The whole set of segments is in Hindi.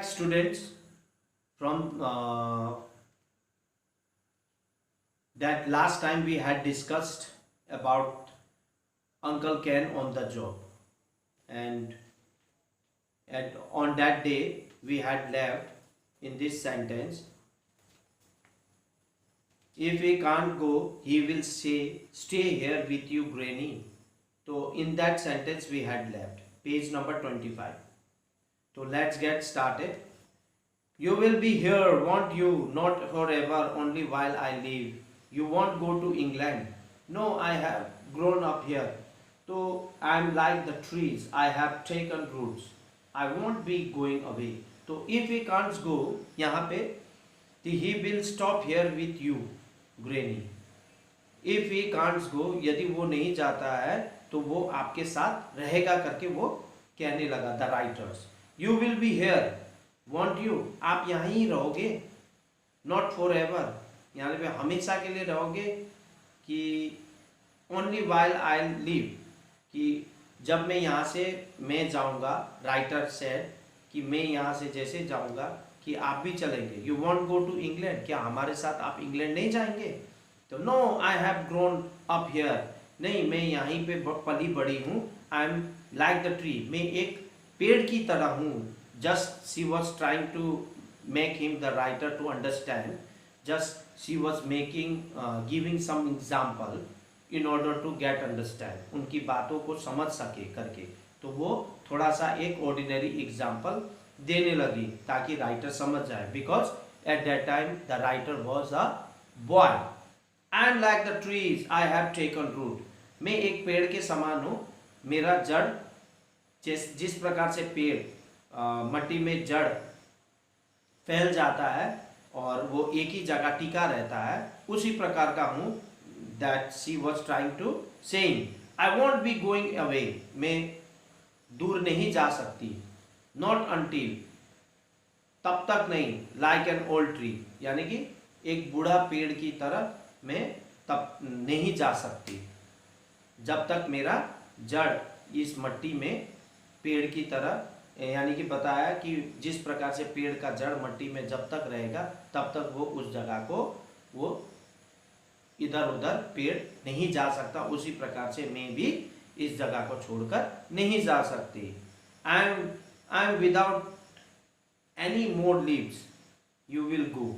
back, students, from that last time we had discussed about Uncle Ken on the job, and on that day we had left in this sentence, if he can't go, he will stay here with you, Granny. So in that sentence we had left, page number 25. So let's get started. You will be here, won't you? Not forever, only while I live. You won't go to England. No, I have grown up here. So I'm like the trees, I have taken roots. I won't be going away. तो if he can't go, यहाँ पे he will stop here with you, Granny. If he can't go, यदि वो नहीं जाता है तो वो आपके साथ रहेगा करके वो कहने लगा. The writers. You will be here, won't you? आप यहाँ ही रहोगे. Not forever. यहाँ पे हमेशा के लिए रहोगे कि only while I live, कि जब मैं यहाँ से मैं जाऊँगा. राइटर सेड कि मैं यहाँ से जैसे जाऊँगा कि आप भी चलेंगे. You won't go to England. क्या हमारे साथ आप इंग्लैंड नहीं जाएंगे? तो no, I have grown up here. नहीं, मैं यहीं पे पली बड़ी हूँ. I am like the tree. मैं एक पेड़ की तरह हूँ. Just she was trying to make him, the writer, to understand. Just she was giving some example in order to get understand. उनकी बातों को समझ सके करके. तो वो थोड़ा सा एक ordinary example देने लगी ताकि राइटर समझ जाए. Because at that time the writer was a boy. I am like the trees, I have taken root. मैं एक पेड़ के समान हूँ. मेरा जड़ जिस प्रकार से पेड़ मट्टी में जड़ फैल जाता है और वो एक ही जगह टिका रहता है, उसी प्रकार का हूँ. That she was trying to saying. I want be going away. मैं दूर नहीं जा सकती. नॉट अंटिल, तब तक नहीं. लाइक एन ओल्ड ट्री, यानी कि एक बूढ़ा पेड़ की तरह मैं तब नहीं जा सकती जब तक मेरा जड़ इस मट्टी में पेड़ की तरह, यानी कि बताया कि जिस प्रकार से पेड़ का जड़ मट्टी में जब तक रहेगा तब तक वो उस जगह को वो इधर उधर पेड़ नहीं जा सकता. उसी प्रकार से मैं भी इस जगह को छोड़कर नहीं जा सकती. I am without any more leaves, you will go.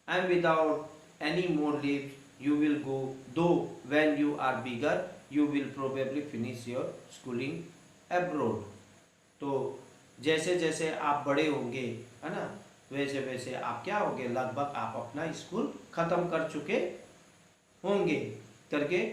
I am without any more leaves, you will go, though when you are bigger you will probably finish your schooling abroad. तो जैसे जैसे आप बड़े होंगे, है ना, वैसे वैसे आप क्या होंगे, लगभग आप अपना स्कूल ख़त्म कर चुके होंगे करके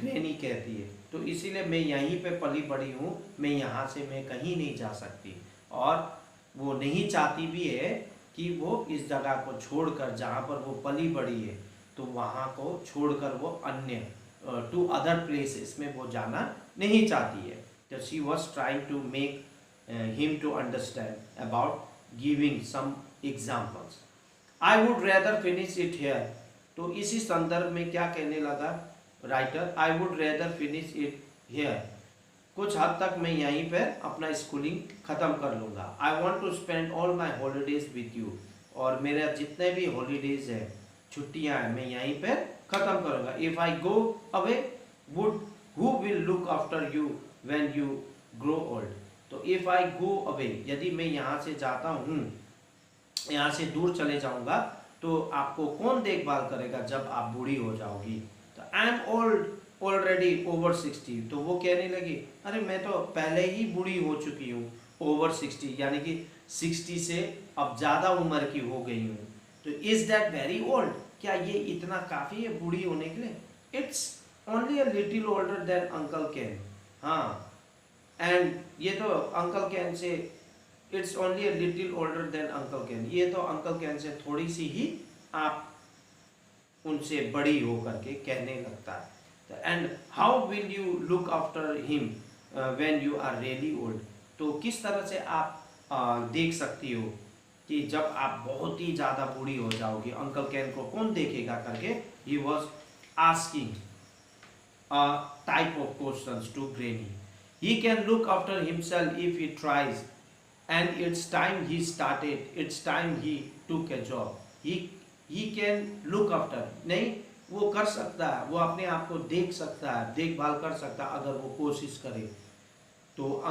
ग्रैनी कहती है. तो इसीलिए मैं यहीं पे पली बड़ी हूँ, मैं यहाँ से मैं कहीं नहीं जा सकती. और वो नहीं चाहती भी है कि वो इस जगह को छोड़कर, जहाँ पर वो पली बड़ी है, तो वहाँ को छोड़कर वो अन्य टू अदर प्लेसेस में वो जाना नहीं चाहती है. तो she was trying to make him to understand about giving some examples. I would rather finish it here. तो इसी संदर्भ में क्या कहने लगा writer, I would rather finish it here. कुछ हद तक मैं यहीं पर अपना स्कूलिंग ख़त्म कर लूँगा. I want to spend all my holidays with you. और मेरे जितने भी हॉलीडेज हैं, छुट्टियां हैं, मैं यहीं पर ख़त्म करूँगा. If I go away, would who will look after you when you grow old. तो इफ़ आई गो अवे, यदि मैं यहाँ से जाता हूँ, यहाँ से दूर चले जाऊँगा, तो आपको कौन देखभाल करेगा जब आप बूढ़ी हो जाओगी. तो I am old already over 60. तो वो कहने लगी, अरे मैं तो पहले ही बूढ़ी हो चुकी हूँ. ओवर 60 यानी कि 60 से अब ज़्यादा उम्र की हो गई हूँ. तो इज़ दैट वेरी ओल्ड, क्या ये इतना काफ़ी है बूढ़ी होने के लिए. It's only a little older than uncle can. हाँ, एंड ये तो uncle can say, it's only a little older than uncle can, ये तो अंकल कैन से थोड़ी सी ही आप उनसे बड़ी हो करके कहने लगता है. And how will you look after him when you are really old. तो किस तरह से आप देख सकती हो कि जब आप बहुत ही ज़्यादा बूढ़ी हो जाओगी, अंकल कैन को कौन देखेगा करके. He was asking a type of questions to granny. He can look after himself if he tries. and it's time he started, it's time he took a job. he can look after, नहीं वो कर सकता है, वो अपने आप को देख सकता है, देखभाल कर सकता है अगर वो कोशिश करे। तो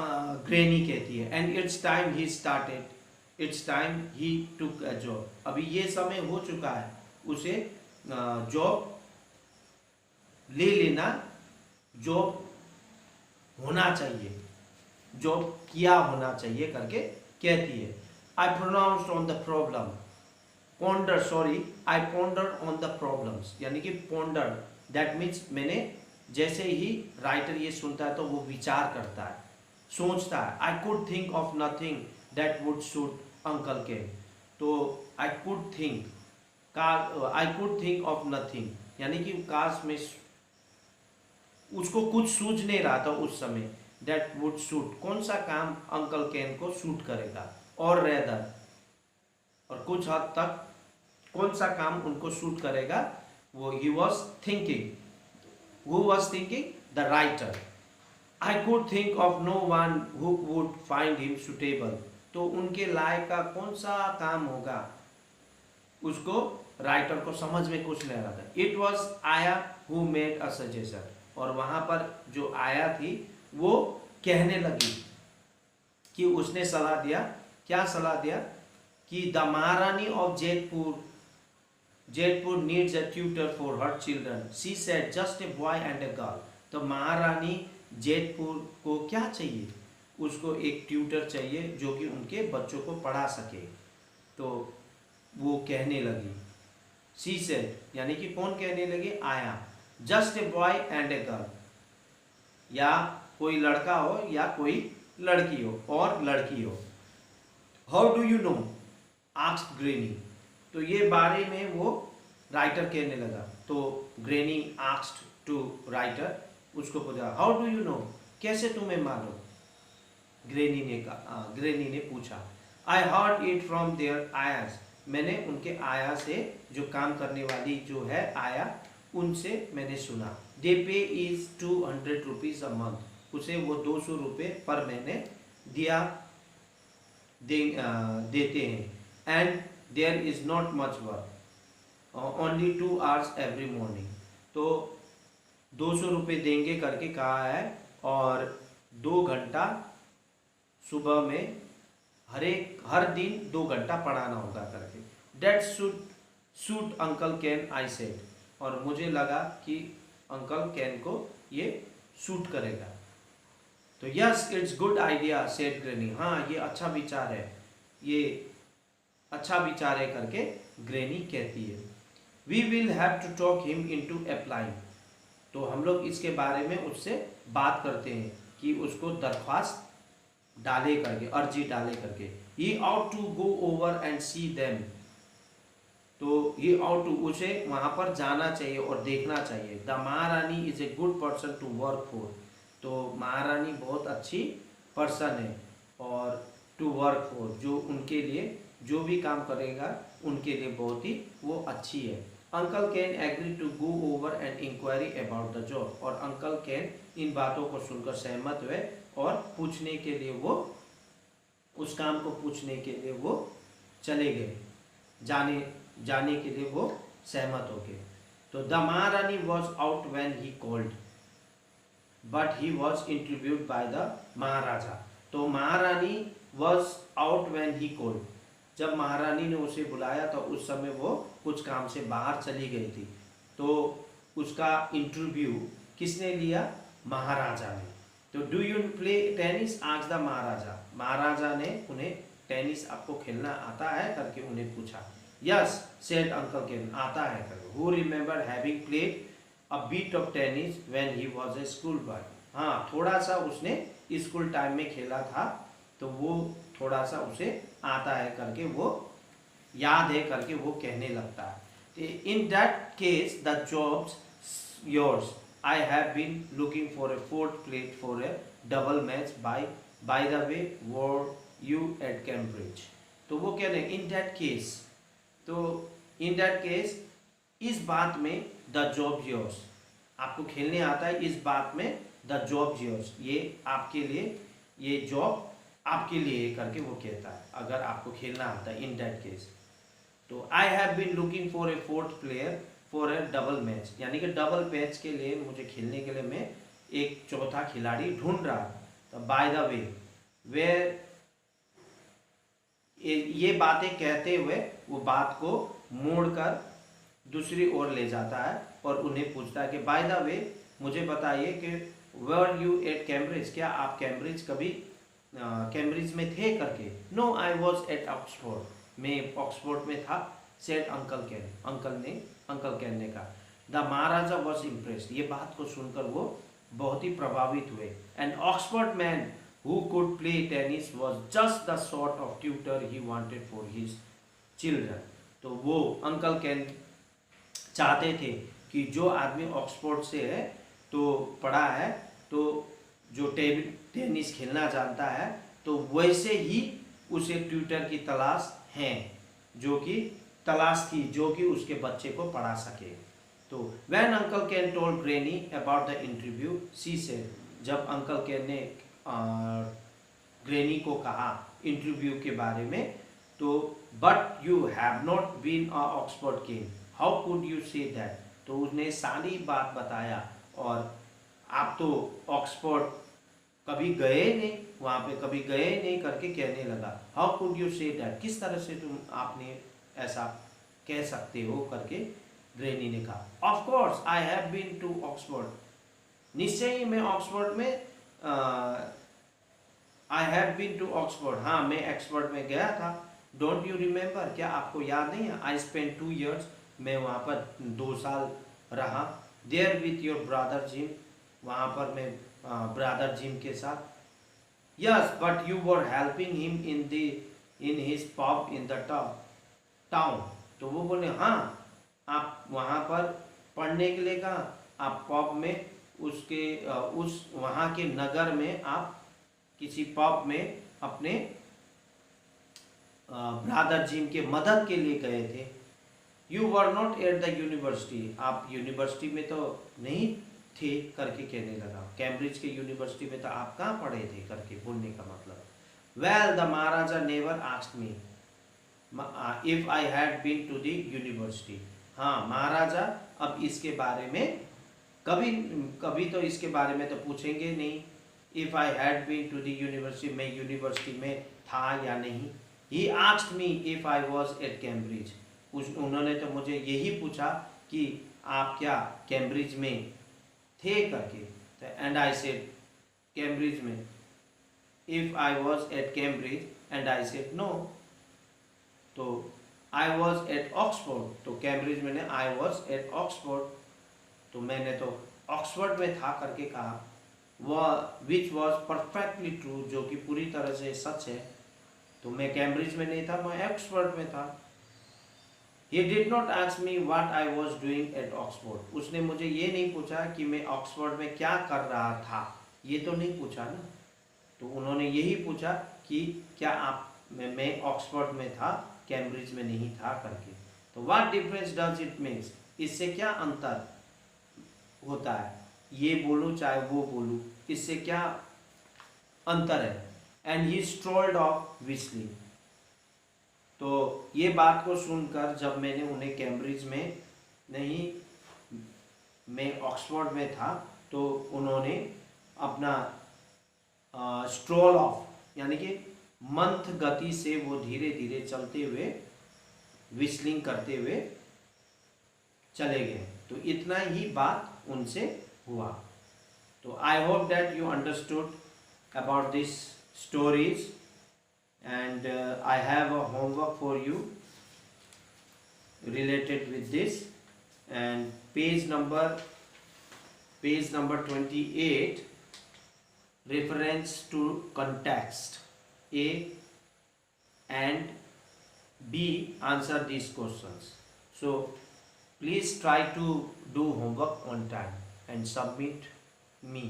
ग्रेनी कहती है and it's time he started, it's time he took a job, अभी ये समय हो चुका है उसे जॉब ले लेना, जॉब होना चाहिए, जॉब किया होना चाहिए करके कहती है। I pronounced on the problem, ponder, sorry I ponder on the problems, यानी कि पॉन्डर दैट मीन्स मैंने, जैसे ही राइटर ये सुनता है तो वो विचार करता है, सोचता है। I could think of nothing that would suit uncle Ken, तो I could think, I could think of nothing, यानी कि काश में उसको कुछ सूझ नहीं रहा था उस समय, दैट वुड सूट, कौन सा काम अंकल केन को सूट करेगा, और रेदर, और कुछ हद तक कौन सा काम उनको सूट करेगा, वो he was thinking, who was thinking, the writer. I could think of no one who would find him suitable, तो उनके लायक का कौन सा काम होगा, उसको राइटर को समझ में कुछ नहीं आ रहा था। इट वॉज आया हु मेड अ सजेशन, और वहां पर जो आया थी वो कहने लगी कि उसने सलाह दिया, क्या सलाह दिया, कि द महारानी of Jetpur needs a tutor for her children, she said just a boy and a girl. तो महारानी जेतपुर को क्या चाहिए, उसको एक ट्यूटर चाहिए जो कि उनके बच्चों को पढ़ा सके। तो वो कहने लगी, शी सेड, यानी कि कौन कहने लगी, आया, just a boy and a girl, या कोई लड़का हो या कोई लड़की हो, और लड़की हो। How do you know, asked granny, तो ये बारे में वो राइटर कहने लगा। तो ग्रेनी आस्क्ड टू राइटर, उसको पूछा, हाउ डू यू नो, कैसे तुम्हें मालूम, ग्रेनी ने पूछा। I heard it from their ayahs, मैंने उनके आया से, जो काम करने वाली जो है आया, उनसे मैंने सुना। दे पे इज 200 रुपीज अ मंथ, उसे वो 200 रुपये पर महीने देते हैं। And there is not much work, only 2 hours every morning, तो 200 रुपये देंगे करके कहा है, और 2 घंटा सुबह में हर दिन 2 घंटा पढ़ाना होगा करके। That suit uncle Ken, I said, और मुझे लगा कि अंकल कैन को ये सूट करेगा। तो yes it's good idea said granny, हाँ ये अच्छा विचार है, ये अच्छा विचार है करके ग्रेनी कहती है। We will have to talk him into applying, तो हम लोग इसके बारे में उससे बात करते हैं कि उसको दरख्वास्त डाले करके, अर्जी डाले करके। He ought to go over and see them, तो ये आउट टू, उसे वहां पर जाना चाहिए और देखना चाहिए। The Maharani is a good person to work for, तो महारानी बहुत अच्छी पर्सन है, और टू वर्क फॉर, जो उनके लिए जो भी काम करेगा उनके लिए बहुत ही वो अच्छी है। Uncle Ken agree to go over and inquiry about the job, और अंकल कैन इन बातों को सुनकर सहमत हुए और पूछने के लिए वो, उस काम को पूछने के लिए वो चले गए, जाने के लिए वो सहमत हो गए। तो the Maharani was out when he called but he was interviewed by the Maharaja, तो Maharani was out when he called, जब महारानी ने उसे बुलाया तो उस समय वो कुछ काम से बाहर चली गई थी। तो उसका इंटरव्यू किसने लिया, महाराजा ने। तो डू यू प्ले टेनिस, आज द महाराजा, महाराजा ने उन्हें टेनिस आपको खेलना आता है करके उन्हें पूछा। यस सेड अंकल कैन, आता है करके। Who remember having played a bit of tennis when he was a school boy, हाँ थोड़ा सा उसने स्कूल टाइम में खेला था, तो वो थोड़ा सा उसे आता है करके, वो याद है करके वो कहने लगता है। In that case the jobs yours, I have been looking for a 4th plate for a double match by the way were you at Cambridge, तो वो कह रहे हैं इन दैट केस, तो इन दैट केस, इस बात में द जॉब योर्स, आपको खेलने आता है, इस बात में द जॉब योर्स, ये आपके लिए ये जॉब आपके लिए करके वो कहता है, अगर आपको खेलना आता है इन दैट केस। तो I have been looking for a fourth player for a double match, यानी कि डबल मैच के लिए मुझे खेलने के लिए मैं एक चौथा खिलाड़ी ढूंढ रहा। तो बाय द वे वेयर, ये बातें कहते हुए वो बात को मोड़कर दूसरी ओर ले जाता है और उन्हें पूछता है कि बाय द वे मुझे बताइए कि वर यू एट कैम्ब्रिज, क्या आप कैम्ब्रिज कभी कैम्ब्रिज में थे करके। No I was at Oxford, मैं ऑक्सफोर्ड में था। Said uncle Ken, uncle Ken ने कहा। द महाराजा वॉज इम्प्रेस्ड, ये बात को सुनकर वो बहुत ही प्रभावित हुए। And Oxford man who could play tennis was just the sort of tutor he wanted for his children। तो वो अंकल कैन चाहते थे कि जो आदमी ऑक्सफोर्ड से है तो पढ़ा है, तो जो टेनिस खेलना जानता है, तो वैसे ही उसे ट्यूटर की तलाश है, जो कि तलाश थी जो कि उसके बच्चे को पढ़ा सके। तो when uncle Ken told Granny about the interview, she said, जब अंकल कैन ने ग्रेनी को कहा इंटरव्यू के बारे में, तो but you have not been a Oxford king, how could you say that. तो उसने सारी बात बताया, और आप तो ऑक्सफोर्ड कभी गए नहीं, वहाँ पे कभी गए नहीं करके कहने लगा। How could you say that, किस तरह से तुम आपने ऐसा कह सकते हो करके ग्रेनी ने कहा। Of course I have been to Oxford, निश्चय ही मैं ऑक्सफोर्ड में I have been to Oxford, हाँ मैं ऑक्सफोर्ड में गया था। डोंट यू रिमेंबर, क्या आपको याद नहीं है। आई स्पेंड 2 years, मैं वहाँ पर 2 साल रहा। There with your brother Jim, वहाँ पर मैं ब्रदर जिम के साथ। Yes but you were helping him in his pub in the town. तो वो बोले हाँ, आप वहाँ पर पढ़ने के लिए कहा, आप पब में उसके उस वहाँ के नगर में आप किसी पब में अपने ब्रदर जिम के मदद के लिए गए थे। You were not at the university, आप यूनिवर्सिटी में तो नहीं थे करके कहने लगा। कैम्ब्रिज के यूनिवर्सिटी में तो आप कहाँ पढ़े थे करके बोलने का मतलब। Well the Maharaja never asked me if I had been to the university. हाँ महाराजा अब इसके बारे में कभी तो इसके बारे में तो पूछेंगे नहीं। If I had been to the university, मैं यूनिवर्सिटी में था या नहीं। He asked me if I was at Cambridge, उन्होंने तो मुझे यही पूछा कि आप क्या कैम्ब्रिज में थे करके। एंड आई सेड कैम्ब्रिज में, if I was at Cambridge and I said no. तो आई वॉज एट ऑक्सफोर्ड, तो कैम्ब्रिज में आई वॉज एट ऑक्सफोर्ड, तो मैंने तो ऑक्सफोर्ड में था करके कहा। वह विच वॉज परफेक्टली ट्रू, जो कि पूरी तरह से सच है। तो मैं कैम्ब्रिज में नहीं था, मैं ऑक्सफोर्ड में था। He did not ask me what I was doing at Oxford, उसने मुझे ये नहीं पूछा कि मैं ऑक्सफोर्ड में क्या कर रहा था, ये तो नहीं पूछा ना। तो उन्होंने यही पूछा कि क्या आप मैं ऑक्सफोर्ड में था, कैम्ब्रिज में नहीं था करके। तो what difference does it makes, इससे क्या अंतर होता है, ये बोलूँ चाहे वो बोलूँ, इससे क्या अंतर है। एंड ही स्ट्रोल्ड ऑफ whistling, तो ये बात को सुनकर जब मैंने उन्हें कैम्ब्रिज में नहीं, मैं ऑक्सफोर्ड में था, तो उन्होंने अपना स्ट्रोल ऑफ यानी कि मंथ गति से वो धीरे धीरे चलते हुए विस्लिंग करते हुए चले गए। तो इतना ही बात उनसे हुआ। तो I hope that you understood about this stories, and I have a homework for you related with this, and page number 28, reference to context, A and B answer these questions. So please try to do homework on time and submit me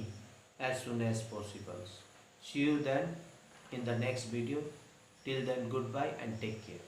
as soon as possible. See you then in the next video. Till then, goodbye and take care.